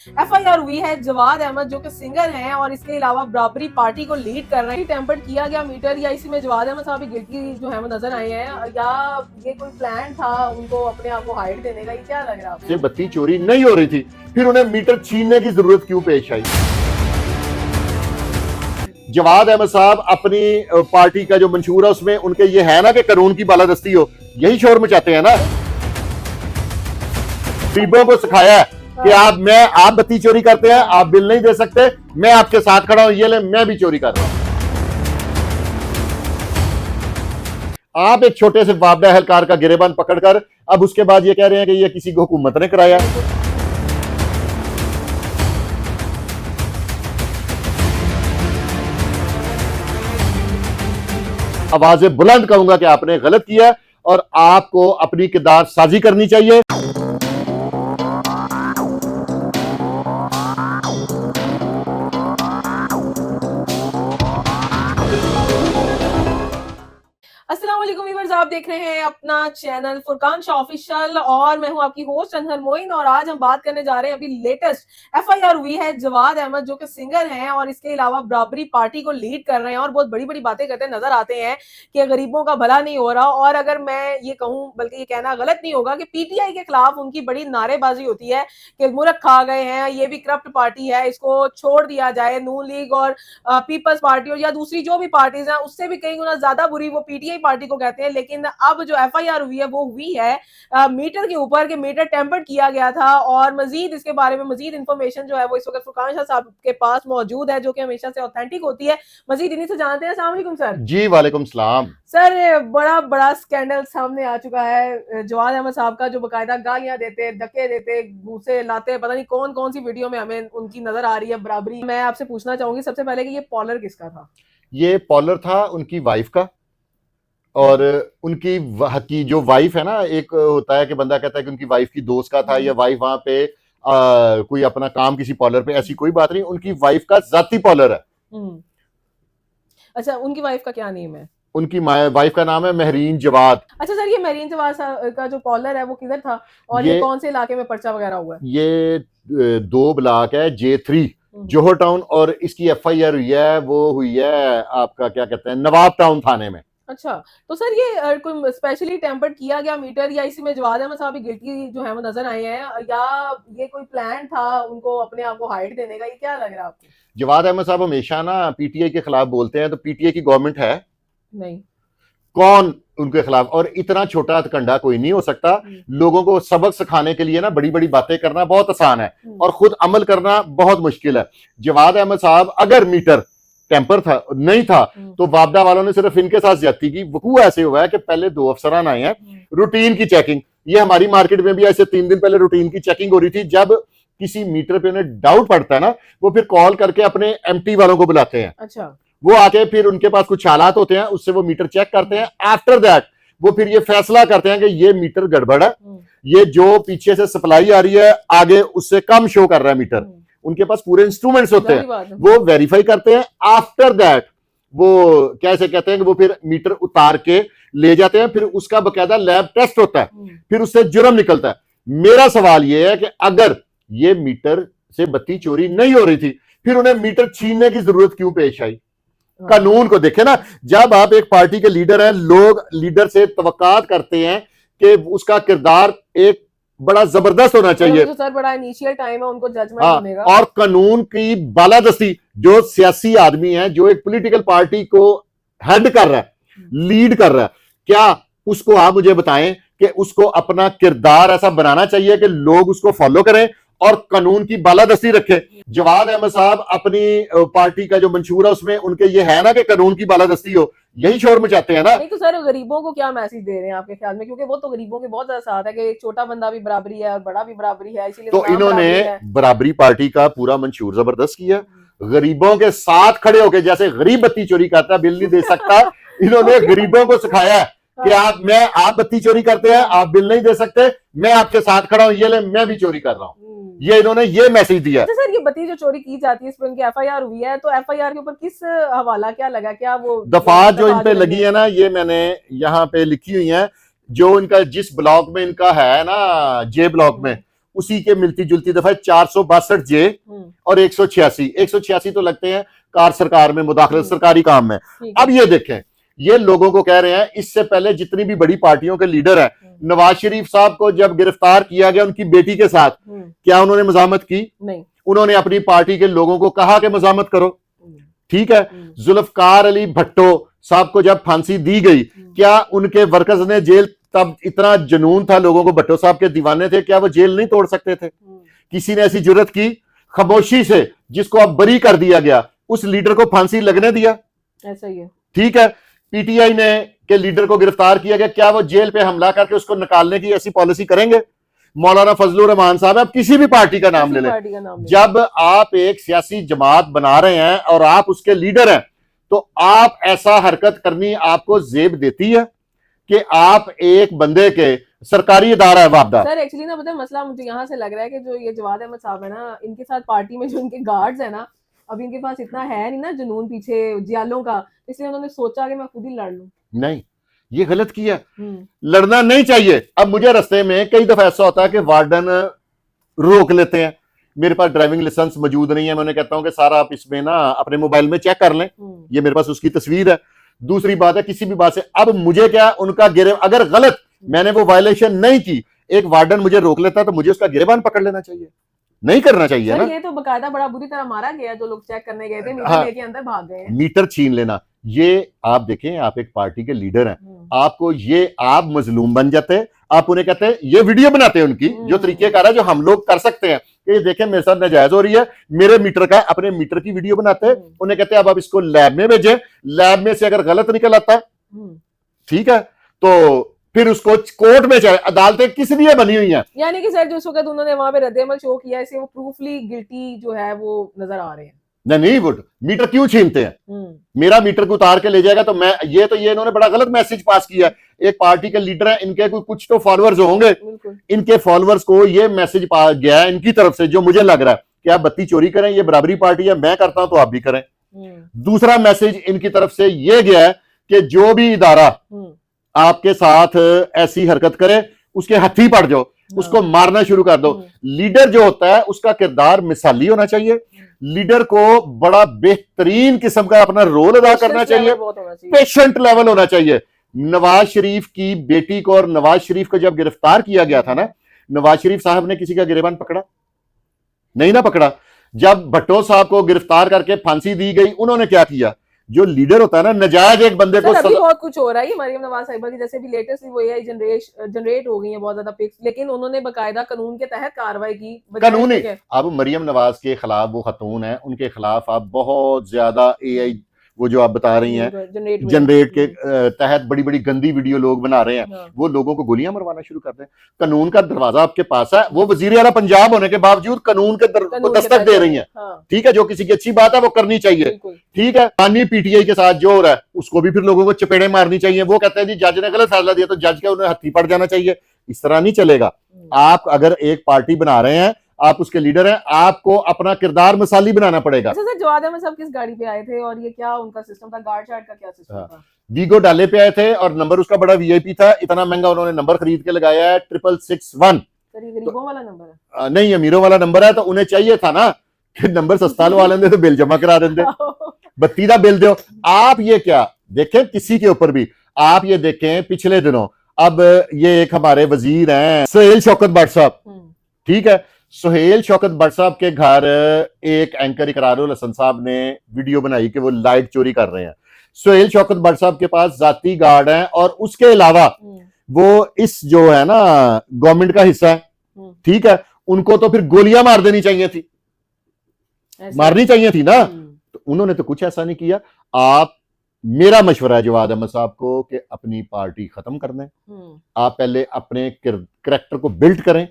FIR हुई है जवाद अहमद जो कि सिंगर हैं और इसके अलावा बराबरी पार्टी को लीड कर रहे हैं। टेम्पर्ड किया गया मीटर या इसी में जवाद अहमद साहब गिल्टी जो है वो नजर आए हैं या ये कोई प्लान था उनको अपने आप को हाइट देने का, ये क्या लग रहा है आपको? बत्ती चोरी नहीं हो रही थी, फिर उन्हें मीटर छीनने की जरूरत क्यों पेश आई? जवाद अहमद साहब अपनी पार्टी का जो मंशूर है उसमें उनके ये है ना कि कानून की बालादस्ती हो, यही शोर मचाते हैं ना। गरीबों को सिखाया है कि आप बत्ती चोरी करते हैं, आप बिल नहीं दे सकते, मैं आपके साथ खड़ा हूं, ये ले मैं भी चोरी कर रहा हूं। आप एक छोटे से वापडा एहलकार का गिरेबान पकड़कर अब उसके बाद ये कह रहे हैं कि ये किसी को हुकूमत ने कराया। आवाजें बुलंद कहूंगा कि आपने गलत किया और आपको अपनी किरदार साजी करनी चाहिए। अस्सलाम वालेकुम व्यूअर्स, आप देख रहे हैं अपना चैनल फुरकान शाह ऑफिशियल और मैं हूं आपकी होस्ट अनहर मोइन। और आज हम बात करने जा रहे हैं, अभी लेटेस्ट एफआईआर हुई है जवाद अहमद जो कि सिंगर हैं और इसके अलावा बराबरी पार्टी को लीड कर रहे हैं और बहुत बड़ी बड़ी बातें करते नजर आते हैं कि गरीबों का भला नहीं हो रहा। और अगर मैं ये कहूँ, बल्कि ये कहना गलत नहीं होगा कि पीटीआई के खिलाफ उनकी बड़ी नारेबाजी होती है कि मुल्क खा गए हैं, ये भी करप्ट पार्टी है, इसको छोड़ दिया जाए। नून लीग और पीपल्स पार्टी और या दूसरी जो भी पार्टीज हैं उससे भी कहीं गुना ज्यादा बुरी वो पीटीआई पार्टी को कहते हैं। लेकिन अब जो एफआईआर हुई है वो हुई है मीटर के ऊपर के मीटर टेम्पर्ड किया गया था। और मजीद इसके बारे में मजीद इन्फॉर्मेशन जो है वो इस वक्त फुरकान शाह साहब के पास मौजूद है जो कि हमेशा से ऑथेंटिक होती है। मजीद इन्हीं से जानते हैं। अस्सलाम वालेकुम सर। जी वालेकुम सलाम। सर, बड़ा बड़ा स्कैंडल सामने आ चुका है जवाद अहमद साहब का, जो बकायदा गालियां देते, धक्के देते, घूसे लाते, पता नहीं कौन कौन सी वीडियो में हमें उनकी नजर आ रही है बराबरी। मैं आपसे पूछना चाहूंगी सबसे पहले कि ये पॉलर किसका था? ये पॉलर था उनकी वाइफ का। और उनकी जो वाइफ है ना, एक होता है कि बंदा कहता है कि उनकी वाइफ की दोस्त का था या वाइफ वहां पे कोई अपना काम किसी पॉलर पे, ऐसी कोई बात नहीं। उनकी वाइफ का जाती पॉलर है। अच्छा, उनकी वाइफ का क्या नेम है? उनकी वाइफ का नाम है महरीन जवाद। अच्छा सर, ये महरीन जवाद का जो कॉलर है वो किधर था और ये कौन से इलाके में पर्चा वगैरह हुआ है? ये 2 ब्लॉक है J3 जोहर टाउन, और इसकी एफआईआर हुई है, वो हुई है आपका क्या कहते हैं नवाब टाउन थाने में। अच्छा, तो सर ये कोई स्पेशली टेम्पर्ड किया गया मीटर या इसी में जवाद अहमद साहब गिल्टी जो है वो नजर आए हैं या ये कोई प्लान था उनको अपने आप को हाइट देने का, ये क्या लग रहा है आपको? जवाद अहमद साहब हमेशा ना पीटीआई के खिलाफ बोलते हैं, तो पीटीआई की गवर्नमेंट है नहीं, कौन उनके खिलाफ? और इतना छोटा हथकंडा कोई नहीं हो सकता। लोगों को सबक सिखाने के लिए ना बड़ी बड़ी बातें करना बहुत आसान है और खुद अमल करना बहुत मुश्किल है। जवाद अहमद साहब अगर मीटर टेम्पर था नहीं था तो वापडा वालों ने सिर्फ इनके साथ ज्यादती की। वकू ऐसे हुआ है कि पहले 2 अफसरान आए हैं, रूटीन की चेकिंग। ये हमारी मार्केट में भी ऐसे 3 दिन पहले रूटीन की चेकिंग हो रही थी। जब किसी मीटर पे उन्हें डाउट पड़ता है ना, वो फिर कॉल करके अपने एमटी वालों को बुलाते हैं। अच्छा, वो आके फिर उनके पास कुछ हालात होते हैं, उससे वो मीटर चेक करते हैं। आफ्टर दैट वो फिर ये फैसला करते हैं कि ये मीटर गड़बड़ है, ये जो पीछे से सप्लाई आ रही है आगे उससे कम शो कर रहा है मीटर। उनके पास पूरे इंस्ट्रूमेंट्स होते हैं, वो वेरीफाई करते हैं। आफ्टर दैट वो कैसे कहते हैं कि वो फिर मीटर उतार के ले जाते हैं, फिर उसका बकायदा लैब टेस्ट होता है, फिर उससे जुर्म निकलता है। मेरा सवाल ये है कि अगर ये मीटर से बत्ती चोरी नहीं हो रही थी, फिर उन्हें मीटर छीनने की जरूरत क्यों पेश आई? कानून को देखे ना। जब आप एक पार्टी के लीडर हैं, लोग लीडर से तवक्कात करते हैं कि उसका किरदार एक बड़ा जबरदस्त होना चाहिए। तो सर बड़ा इनिशियल टाइम है उनको जजमेंट देने का। और कानून की बालादस्ती, जो सियासी आदमी है, जो एक पॉलिटिकल पार्टी को हेड कर रहा है, लीड कर रहा है, क्या उसको आप मुझे बताएं कि उसको अपना किरदार ऐसा बनाना चाहिए कि लोग उसको फॉलो करें और कानून की बालादस्ती रखे? जवाद अहमद साहब अपनी पार्टी का जो मंशूर है उसमें उनके ये है ना कि कानून की बालादस्ती हो, यही शोर मचाते हैं ना। नहीं तो सर गरीबों को क्या मैसेज दे रहे हैं आपके ख्याल में? क्योंकि वो तो गरीबों के बहुत ज्यादा साथ है कि एक छोटा बंदा भी बराबरी है और बड़ा भी बराबरी है, इसीलिए तो इन्होंने बराबरी पार्टी का पूरा मंशूर जबरदस्त किया। गरीबों के साथ खड़े होकर, जैसे गरीब बत्ती चोरी करता बिल नहीं दे सकता, इन्होंने गरीबों को सिखाया है कि आप बत्ती चोरी करते हैं, आप बिल नहीं दे सकते, मैं आपके साथ खड़ा हूं, ये ले मैं भी चोरी कर रहा हूं। ये इन्होंने ये मैसेज दिया। अच्छा सर, ये बत्ती जो चोरी की जाती है इस पर उनकी एफआईआर हुई है, तो एफआईआर के ऊपर किस हवाला क्या लगा? क्या वो दफात जो इन पे लगी है ना, ये मैंने यहाँ पे लिखी हुई है। जो इनका जिस ब्लॉक में इनका है ना, J ब्लॉक में, उसी के मिलती जुलती दफा 462 जे और 186 तो लगते हैं कार सरकार में मुदाखलत सरकारी काम में। अब ये देखें, ये लोगों को कह रहे हैं, इससे पहले जितनी भी बड़ी पार्टियों के लीडर हैं, नवाज शरीफ साहब को जब गिरफ्तार किया गया उनकी बेटी के साथ, क्या उन्होंने मजामत की? नहीं। उन्होंने अपनी पार्टी के लोगों को कहा कि मजामत करो, ठीक है। जुल्फकार अली भट्टो साहब को जब फांसी दी गई, क्या उनके वर्कर्स ने जेल, तब इतना जुनून था लोगों को, भट्टो साहब के दीवाने थे, क्या वो जेल नहीं तोड़ सकते थे? किसी ने ऐसी जुर्रत की? खामोशी से जिसको अब बरी कर दिया गया, उस लीडर को फांसी लगने दिया? ऐसा ही है, ठीक है। पीटीआई ने के लीडर को गिरफ्तार किया गया, क्या वो जेल पे हमला करके उसको निकालने की ऐसी पॉलिसी करेंगे? मौलाना फजलुर रहमान साहब, आप किसी भी पार्टी का नाम ले लें, जब आप एक सियासी जमात बना रहे हैं और आप उसके लीडर हैं, तो आप ऐसा हरकत करनी आपको जेब देती है कि आप एक बंदे के सरकारी इदारा है वापदा। सर एक्चुअली ना पता है मसला मुझे यहाँ से लग रहा है कि जो ये जवाद अहमद साहब है ना, इनके साथ पार्टी में जो इनके गार्ड्स है ना, अभी इनके पास इतना है नहीं ना जुनून पीछे जियालों का, इसलिए उन्होंने सोचा कि मैं खुद ही लड़ लूं। नहीं, ये गलत किया, लड़ना नहीं चाहिए। अब मुझे रास्ते में कई दफा ऐसा होता है कि वार्डन रोक लेते हैं, मेरे पास ड्राइविंग लाइसेंस मौजूद नहीं है, मैं उन्हें कहता हूं कि सारा आप इसमें ना अपने मोबाइल में चेक कर लें, ये मेरे पास उसकी तस्वीर है। दूसरी बात है, किसी भी बात से अब मुझे क्या, उनका गिरे, अगर गलत मैंने वो वायलेशन नहीं की, एक वार्डन मुझे रोक लेता तो मुझे उसका गिरेबान पकड़ लेना चाहिए, नहीं करना चाहिए ना। ये तो बकायदा बड़ा बुरी तरह मारा गया, जो लोग चेक करने गए थे, मीटर लेके अंदर भाग गए, मीटर छीन लेना। ये आप देखें, आप एक पार्टी के लीडर हैं, आपको ये, आप मजलूम बन जाते, आप उन्हें कहते हैं, ये वीडियो बनाते हैं उनकी जो तरीकेकार है, जो हम लोग कर सकते हैं कि देखें मेरे साथ नाजायज हो रही है, मेरे मीटर का, अपने मीटर की वीडियो बनाते हैं, उन्हें कहते हैं अब आप इसको लैब में भेजें, लैब में से अगर गलत निकल आता है, ठीक है, तो फिर उसको कोर्ट में जाए। अदालतें किस लिए बनी हुई हैं? यानी कि सर जो वक्त उन्होंने वहां पे रद्द-ए-अमल शो किया, इसे वो प्रूफली गिल्टी जो है वो नजर आ रहे हैं। नहीं, वो मीटर क्यों छीनते हैं? मेरा मीटर को उतार के ले जाएगा तो मैं, ये इन्होंने बड़ा गलत मैसेज पास किया। एक पार्टी के लीडर हैं, इनके कुछ तो फॉलोअर्स होंगे, इनके फॉलोअर्स को ये मैसेज पा गया है इनकी तरफ से, जो मुझे लग रहा है कि आप बत्ती चोरी करें, ये बराबरी पार्टी है, मैं करता हूं तो आप भी करें। दूसरा मैसेज इनकी तरफ से ये गया है कि जो भी इदारा आपके साथ ऐसी हरकत करे, उसके हथी पड़ जाओ, उसको मारना शुरू कर दो। लीडर जो होता है उसका किरदार मिसाली होना चाहिए, लीडर को बड़ा बेहतरीन किस्म का अपना रोल अदा करना चाहिए, पेशेंट लेवल होना चाहिए। नवाज शरीफ की बेटी को और नवाज शरीफ को जब गिरफ्तार किया गया था ना, नवाज शरीफ साहब ने किसी का गिरेबान पकड़ा नहीं ना पकड़ा। जब भट्टो साहब को गिरफ्तार करके फांसी दी गई, उन्होंने क्या किया? जो लीडर होता है ना, नजायज एक बंदे को बहुत कुछ हो रहा है। मरियम नवाज साहिबा की जैसे भी लेटेस्ट वो एआई जनरेट हो गई है बहुत ज्यादा पिक्स, लेकिन उन्होंने बकायदा कानून के तहत कार्रवाई की। कानूनी, अब मरियम नवाज के खिलाफ वो खातून है, उनके खिलाफ आप बहुत ज्यादा एआई वो जो आप बता रही हैं जनरेट के तहत बड़ी बड़ी गंदी वीडियो लोग बना रहे हैं, वो लोगों को गोलियां मरवाना शुरू कर दें। कानून का दरवाजा आपके पास है, वो वजीर आला पंजाब होने के बावजूद कानून के दस्तक दे रही हैं, ठीक है, जो किसी की अच्छी बात है वो करनी चाहिए, ठीक है। माननीय पीटीआई के साथ जो हो रहा है उसको भी फिर लोगों को चपेड़े मारनी चाहिए। वो कहते हैं जी जज ने गलत फैसला दिया तो जज के उन्हें हत्थी पड़ जाना चाहिए। इस तरह नहीं चलेगा। आप अगर एक पार्टी बना रहे हैं, आप उसके लीडर हैं, आपको अपना किरदार मिसाली बनाना पड़ेगा। अच्छा सर, जवाद अहमद साहब किस गाड़ी पे आए थे और ये क्या उनका सिस्टम था? गार्ड चार्ट का क्या सिस्टम था? वीगो डाले पे आए थे और नंबर उसका बड़ा वीआईपी था, इतना महंगा उन्होंने नंबर खरीद के लगाया है 6661। सर ये गरीबों वाला नंबर है? नहीं, अमीरों वाला नंबर है, तो उन्हें चाहिए था ना कि नंबर सस्ता लगा लेंगे तो बिल जमा करा देंगे, बत्ती का बिल दो। आप ये क्या देखें किसी के ऊपर भी, आप ये देखें पिछले दिनों, अब ये एक हमारे वजीर हैं सुहेल शौकत भट्ट साहब, ठीक है, सुहेल शौकत भट्ट साहब के घर एक एंकर इकरारुल हसन साहब ने वीडियो बनाई कि वो लाइट चोरी कर रहे हैं। सुहेल शौकत भट्ट साहब के पास जाती गार्ड है और उसके अलावा वो इस जो है ना गवर्नमेंट का हिस्सा है, ठीक है, उनको तो फिर गोलियां मार देनी चाहिए थी, मारनी चाहिए थी ना, तो उन्होंने तो कुछ ऐसा नहीं किया। आप, मेरा मशवरा है जवाद अहमद साहब को कि अपनी पार्टी खत्म कर दें, आप पहले अपने करैक्टर को बिल्ड करें,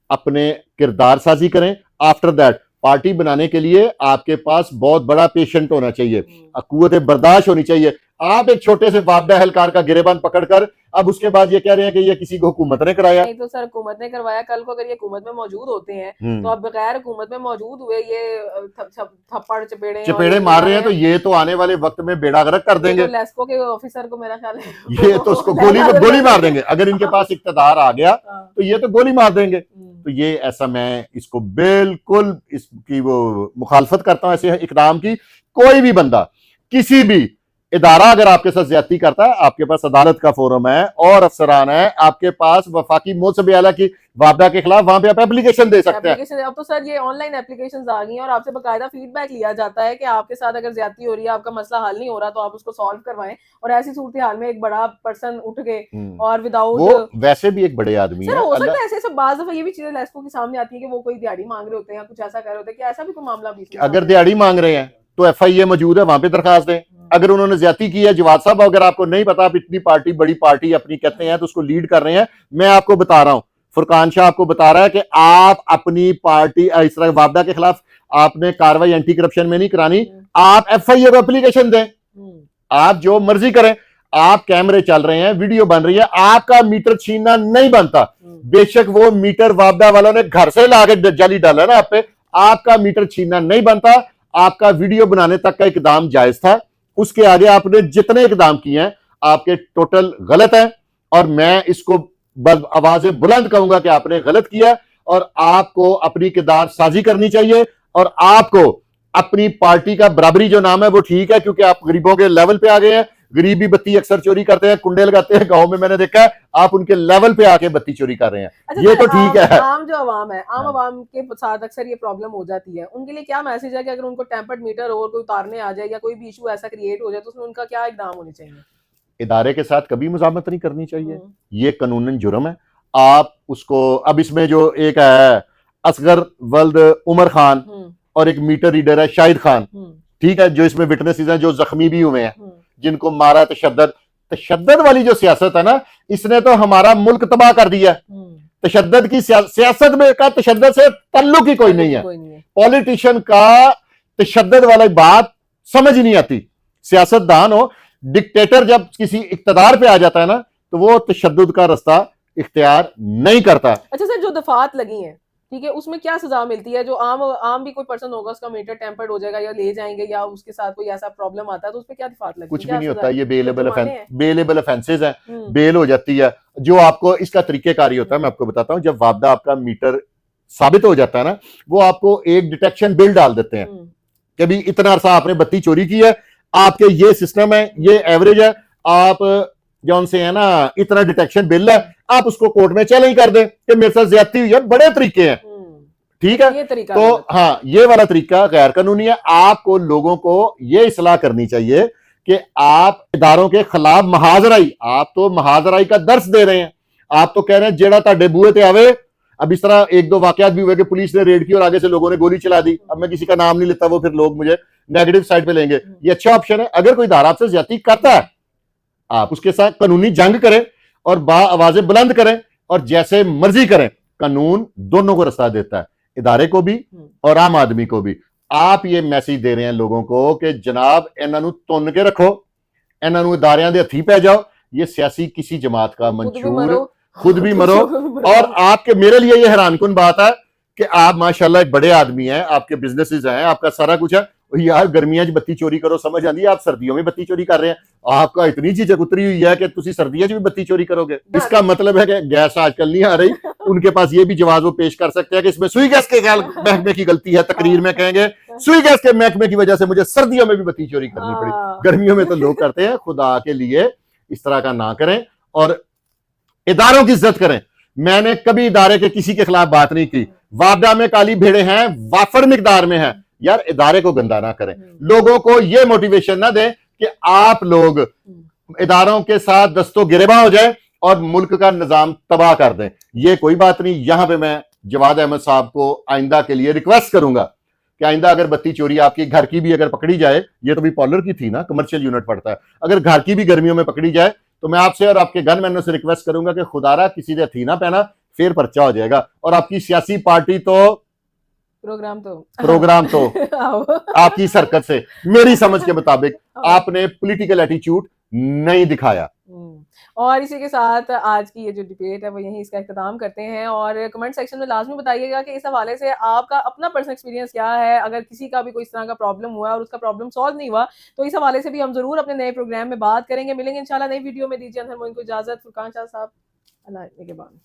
अपने किरदार साजी करें। आफ्टर दैट पार्टी बनाने के लिए आपके पास बहुत बड़ा पेशेंट होना चाहिए, कुव्वत बर्दाश्त होनी चाहिए। आप एक छोटे से वापडा एहलकार का गिरेबान पकड़कर अब उसके बाद ये कह रहे हैं कि ये किसी को हुकूमत ने कराया। नहीं तो सर हुकूमत ने करवाया, कल को अगर ये हुकूमत में मौजूद होते हैं तो अब बगैर हुकूमत में मौजूद हुए ये थप्पड़ चपेड़े मार रहे हैं, तो ये तो आने वाले वक्त में बेड़ा गर्क कर देंगे। तो लेस्को के ऑफिसर को मेरा ख्याल है ये तो उसको गोली मार देंगे अगर इनके पास इक्तदार आ गया तो ये तो गोली मार देंगे। तो ये ऐसा, मैं इसको बिल्कुल इसकी वो मुखालफत करता हूं ऐसे इकदाम की। कोई भी बंदा, किसी भी इदारा अगर आपके साथ ज्यादती करता है, आपके पास अदालत का फोरम है और अफसरान है, आपके पास वफाकी मोहतसब आला की वापडा के खिलाफ वहां पे आप एप्लीकेशन दे सकते हैं। अब तो सर ये ऑनलाइन एप्लीकेशंस आ गई हैं और आपसे बकायदा फीडबैक लिया जाता है कि आपके साथ अगर ज्यादती हो रही है, आपका मसला हल नहीं हो रहा, तो आप उसको सॉल्व करवाएं। और ऐसी सूरत हाल में एक बड़ा पर्सन उठ गए और विदाउट, वो वैसे भी एक बड़े आदमी है, हो सकता है ऐसे बाज़ दफा ये भी चीजें लेस्को के सामने आती है कि वो कोई दिहाड़ी मांग रहे होते हैं, कुछ ऐसा कर रहे होते हैं कि ऐसा भी कोई मामला भी। अगर दिहाड़ी मांग रहे हैं तो FIA मौजूद है, वहां पे दरखास्त दें। अगर उन्होंने ज्यादती की है, जवाद साहब अगर आपको नहीं पता, आप इतनी पार्टी, बड़ी पार्टी अपनी कहते हैं तो उसको लीड कर रहे हैं, मैं आपको बता रहा हूं, फुरकान शाह आपको बता रहा है कि आप अपनी पार्टी इस तरह वापडा के खिलाफ आपने कार्रवाई एंटी करप्शन में नहीं करानी, आप FIA को एप्लीकेशन दें, आप जो मर्जी करें। आप कैमरे चल रहे हैं, वीडियो बन रही है, आपका मीटर छीनना नहीं बनता। बेशक वो मीटर वापडा वालों ने घर से लाके जाली डाला ना आप पे, आपका मीटर छीनना नहीं बनता। आपका वीडियो बनाने तक का इकदाम जायज था, उसके आगे आपने जितने इकदाम किए हैं आपके टोटल गलत है। और मैं इसको आवाजें बुलंद कहूंगा कि आपने गलत किया और आपको अपनी किरदार साजी करनी चाहिए। और आपको अपनी पार्टी का बराबरी जो नाम है वो ठीक है, क्योंकि आप गरीबों के लेवल पे आ गए हैं। गरीब भी बत्ती अक्सर चोरी करते हैं, कुंडे लगाते हैं, गांव में मैंने देखा है, आप उनके लेवल पे आके बत्ती चोरी कर रहे हैं। अच्छा, ये तो ठीक है। आम जो अवाम है, आम अवाम के साथ अक्सर ये प्रॉब्लम हो जाती है, उनके लिए क्या मैसेज है कि अगर उनको टेम्पर्ड मीटर और कोई उतारने आ जाए या कोई भी इशू ऐसा क्रिएट हो जाए तो उसमें उनका क्या इकदाम होने चाहिए? इदारे के साथ कभी मुजामत नहीं करनी चाहिए, ये कानूनन जुर्म है। आप उसको, अब इसमें जो एक है असगर वल्द उमर खान और एक मीटर रीडर है शाहिद खान, ठीक है, जो इसमें विटनेसेस हैं, जो जख्मी भी हुए हैं, जिनको मारा। तशद्दद वाली जो सियासत है ना, इसने तो हमारा मुल्क तबाह कर दिया। तशद्दद की सियासत में का तशद्दद से ताल्लुक ही कोई नहीं है। पॉलिटिशियन का तशद्दद वाली बात समझ नहीं आती। सियासतदान हो, डिक्टेटर जब किसी इक्तदार पे आ जाता है ना, तो वो तशद्दुद का रास्ता इख्तियार नहीं करता। अच्छा सर, जो दफात लगी हैं, ठीक है, उसमें क्या सजा मिलती है? जो आम भी कोई पर्सन होगा, उसका मीटर टेम्पर्ड हो जाएगा या ले जाएंगे या उसके साथ कोई ऐसा प्रॉब्लम आता है तो उसमें क्या दफात लगती है? कुछ भी नहीं होता, ये बेलेबल ऑफेंसेस हैं, बेल हो जाती है। जो आपको इसका तरीकेकार होता है, मैं आपको बताता हूँ। जब वापडा आपका मीटर साबित हो जाता है ना, वो आपको एक डिटेक्शन बिल डाल देते हैं कि भी इतना अरसा आपने बत्ती चोरी की है, आपके ये सिस्टम है, ये एवरेज है, आप जौन से है ना इतना डिटेक्शन बिल है, आप उसको कोर्ट में चैलेंज कर दें कि मेरे साथ ज्यादती हुई है। बड़े तरीके हैं, ठीक है। तो हाँ, ये वाला तरीका गैर कानूनी है। आपको लोगों को ये इस्लाह करनी चाहिए कि आप इदारों के खिलाफ महाजराई, आप तो महाजराई का दर्स दे रहे हैं। आप तो कह रहे हैं जेड़ा ताडे बूहे ते आवे। अब इस तरह एक दो वाकयात भी हुए कि पुलिस ने रेड की और आगे से लोगों ने गोली चला दी। अब मैं किसी का नाम नहीं लेता, वो फिर लोग मुझे नेगेटिव साइड पे लेंगे। ये अच्छा ऑप्शन है। अगर कोई इदारा आपसे ज्यादती करता है, आप उसके साथ कानूनी जंग करें और आवाजें बुलंद करें और जैसे मर्जी करें। कानून दोनों को रास्ता देता है, इदारे को भी और आम आदमी को भी। आप ये मैसेज दे रहे हैं लोगों को कि जनाब इन्हों तुन के रखो, इन्हों इदारियां दे हथी पै जाओ। ये सियासी किसी जमात का मंशूर, खुद भी मरो। और आपके, मेरे लिए ये हैरानकुन बात है कि आप माशाल्लाह एक बड़े आदमी हैं, आपके बिजनेसेस हैं, आपका सारा कुछ है। यार गर्मियां बत्ती चोरी करो समझ आती है, आप सर्दियों में बत्ती चोरी कर रहे हैं। आपका इतनी झिझक उतरी हुई है कि तुम सर्दियों में भी बत्ती चोरी करोगे। इसका मतलब है कि गैस आजकल नहीं आ रही। उनके पास ये भी जवाब वो पेश कर सकते हैं कि इसमें सुई गैस के महकमे की गलती है। तकरीर में कहेंगे सुई गैस के महकमे की वजह से मुझे सर्दियों में भी बत्ती चोरी करनी पड़ी, गर्मियों में तो लोग करते हैं। खुदा के लिए इस तरह का ना करें और इदारों की इज्जत करें। मैंने कभी इदारे के किसी के खिलाफ बात नहीं की। वापडा में काली भेड़े हैं, वाफर मिकदार में है। यार इदारे को गंदा ना करें, लोगों को यह मोटिवेशन ना दें कि आप लोग इदारों के साथ दस्तों गिरेबान हो जाए और मुल्क का निजाम तबाह कर दें। ये कोई बात नहीं। यहां पे मैं जवाद अहमद साहब को आइंदा के लिए रिक्वेस्ट करूंगा कि आइंदा अगर बत्ती चोरी आपकी घर की भी अगर पकड़ी जाए, ये तो भी पॉलर की थी ना, कमर्शियल यूनिट पड़ता है, अगर घर की भी गर्मियों में पकड़ी जाए तो मैं आपसे और आपके गनमैनों से रिक्वेस्ट करूंगा कि खुदारा किसी ने थी ना पहना, फिर पर्चा हो जाएगा। और आपकी सियासी पार्टी तो प्रोग्राम तो आपकी सरकत से मेरी समझ के मुताबिक आपने पॉलिटिकल एटीट्यूड नहीं दिखाया। और इसी के साथ आज की ये जो डिबेट है वो यहीं इसका इख्तिताम करते हैं। और कमेंट सेक्शन में लाजमी बताइएगा कि इस हवाले से आपका अपना पर्सनल एक्सपीरियंस क्या है। अगर किसी का भी कोई इस तरह का प्रॉब्लम हुआ और उसका प्रॉब्लम सॉल्व नहीं हुआ तो इस हवाले से भी हम जरूर अपने नए प्रोग्राम में बात करेंगे। मिलेंगे इंशाल्लाह नई वीडियो में। दीजिए अंदर मोइन को इजाजत। फुरकान शाह साहब, अल्लाह के बाद।